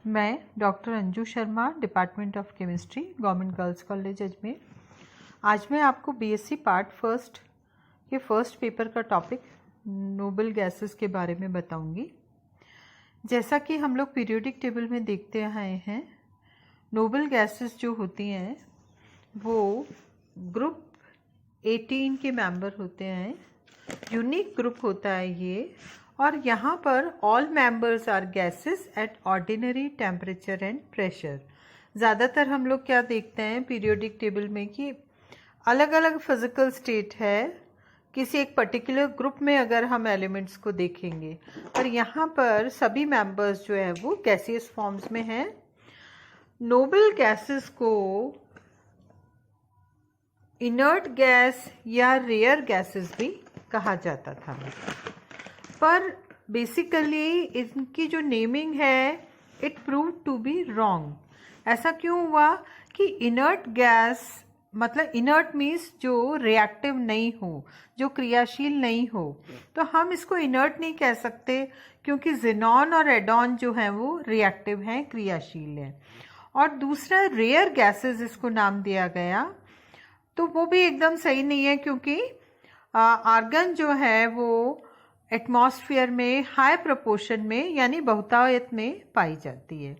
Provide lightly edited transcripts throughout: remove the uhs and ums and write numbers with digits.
मैं doctor Anju Sharma, department of chemistry, government girls college Ajmer. आज मैं आपको बीएससी पार्ट फर्स्ट के फर्स्ट पेपर का टॉपिक नोबल गैसेस के बारे में बताऊंगी। जैसा कि हम लोग पीरियोडिक टेबल में देखते आए हैं, नोबल गैसेस जो होती हैं वो ग्रुप 18 के मेंबर होते हैं। यूनिक ग्रुप होता है ये, और यहाँ पर all members are gases at ordinary temperature and pressure. ज़्यादातर हम लोग क्या देखते हैं पीरियोडिक टेबल में कि अलग अलग फिजिकल स्टेट है किसी एक पर्टिकुलर ग्रुप में। अगर हम एलिमेंट्स को देखेंगे, पर यहाँ पर सभी मेंबर्स जो है वो गैसियस फॉर्म्स में हैं। नोबल गैसेस को इनर्ट गैस या रेयर गैसेस भी कहा जाता था, पर बेसिकली इनकी जो नेमिंग है it prove to be wrong. ऐसा क्यों हुआ कि इनर्ट गैस मतलब इनर्ट मीन्स जो रिएक्टिव नहीं हो, जो क्रियाशील नहीं हो, तो हम इसको इनर्ट नहीं कह सकते क्योंकि ज़ेनॉन और एडॉन जो हैं वो रिएक्टिव हैं, क्रियाशील हैं। और दूसरा रेयर गैसेस इसको नाम दिया गया, तो वो भी एकदम सही नहीं है क्योंकि आर्गन जो है वो एटमॉस्फेयर में हाई प्रोपोर्शन में यानी बहुतायत में पाई जाती है।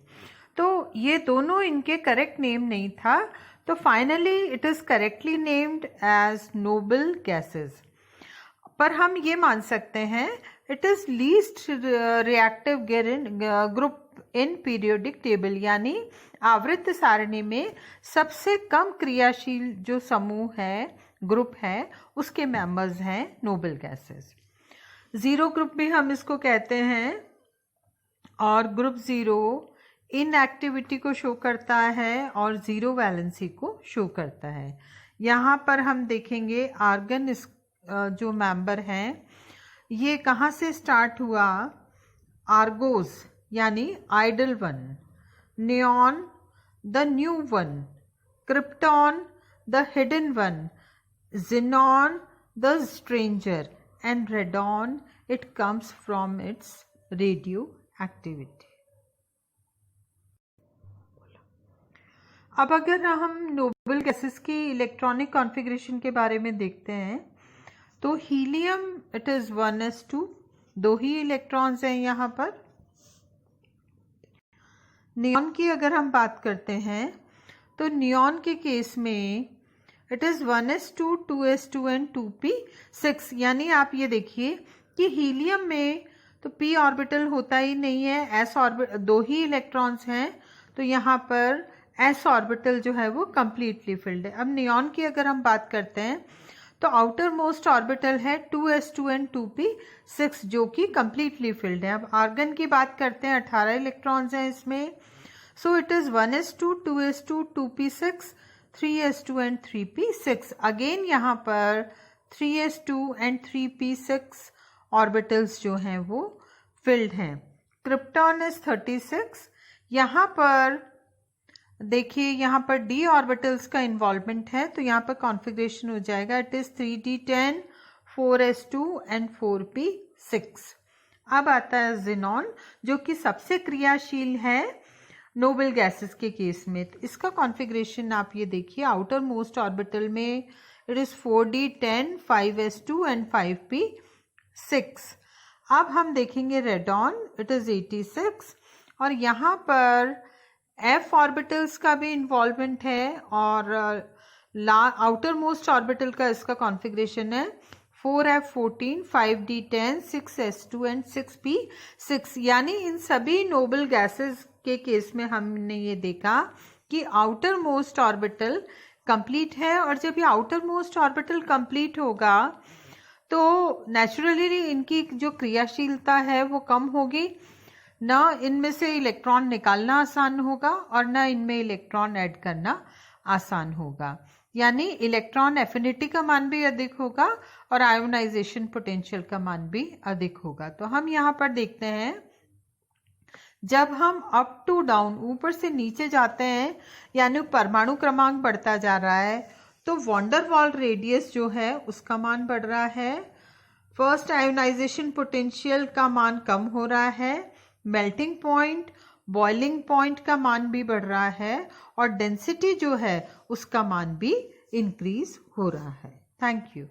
तो ये दोनों इनके करेक्ट नेम नहीं था, तो finally it is correctly named as noble gases. पर हम ये मान सकते हैं it is least reactive group in periodic table, यानी आवर्त सारणी में सबसे कम क्रियाशील जो समूह है, ग्रुप है, उसके मेंबर्स हैं नोबल गैसेस। ज़ीरो ग्रुप भी हम इसको कहते हैं, और ग्रुप ज़ीरो इनएक्टिविटी को शो करता है और ज़ीरो वैलेंसी को शो करता है। यहाँ पर हम देखेंगे आर्गन इस जो मेंबर हैं ये कहाँ से स्टार्ट हुआ। आर्गोस यानी idle one, neon the new one, krypton the hidden one, xenon the stranger, and radon it comes from its radioactivity। अब अगर हम नोबल गैसेस की इलेक्ट्रॉनिक कॉन्फ़िगरेशन के बारे में देखते हैं तो helium it is 1s2, 2 he electrons हैं यहाँ पर। नियॉन की अगर हम बात करते हैं तो नियॉन के केस में it is 1s2, 2s2 and 2p6। यानी आप ये देखिए कि हीलियम में तो p ऑर्बिटल होता ही नहीं है, s ऑर्बिटल 2 ही इलेक्ट्रॉन्स हैं, तो यहाँ पर s ऑर्बिटल जो है वो कम्प्लीटली फिल्ड है। अब नियॉन की अगर हम बात करते हैं तो आउटर मोस्ट ऑर्बिटल है 2s2 एंड 2p6 जो कि कम्प्लीटली फिल्ड है। अब आर्गन की बात करते हैं, 18 इलेक्ट्रॉन्स हैं इसमें, so it is 1s2, 2s2, 2p6, 3s2 and 3p6। Again यहाँ पर 3s2 एंड 3p6 ऑर्बिटल्स जो हैं वो फिल्ड हैं। Krypton is 36। यहाँ पर देखिए यहाँ पर d ऑर्बिटल्स का इन्वॉल्वमेंट है, तो यहाँ पर कॉन्फ़िगरेशन हो जाएगा it is 3d10, 4s2 and 4p6। अब आता है ज़ेनॉन जो कि सबसे क्रियाशील है नोबल गैसेस के केस में। तो इसका कॉन्फ़िगरेशन आप ये देखिए, आउटर मोस्ट ऑर्बिटल में it is 4d10, 5s2 and 5p6। अब हम देखेंगे रेडॉन, इट इज़ 86, और यहाँ पर f ऑर्बिटल्स का भी इन्वॉल्वमेंट है, और आउटर मोस्ट ऑर्बिटल का इसका कॉन्फ़िगरेशन है 4f14, 5d10, 6s2 and 6p6। यानी इन सभी नोबल गैसेस के केस में हमने ये देखा कि आउटर मोस्ट ऑर्बिटल कंप्लीट है, और जब ये आउटर मोस्ट ऑर्बिटल कंप्लीट होगा तो नेचुरली इनकी जो क्रियाशीलता है वो कम होगी, ना इनमें से इलेक्ट्रॉन निकालना आसान होगा और ना इनमें इलेक्ट्रॉन ऐड करना आसान होगा। यानी इलेक्ट्रॉन एफिनिटी का मान भी अधिक होगा और आयोनाइजेशन पोटेंशियल का मान भी अधिक होगा। तो हम यहाँ पर देखते हैं जब हम अप टू डाउन, ऊपर से नीचे जाते हैं, यानी परमाणु क्रमांक बढ़ता जा रहा है, तो वॉन्डर वॉल रेडियस जो है उसका मान बढ़ रहा है, फर्स्ट आयोनाइजेशन पोटेंशियल का मान कम हो रहा है, मेल्टिंग पॉइंट बॉइलिंग पॉइंट का मान भी बढ़ रहा है और डेंसिटी जो है उसका मान भी इंक्रीज हो रहा है। Thank you.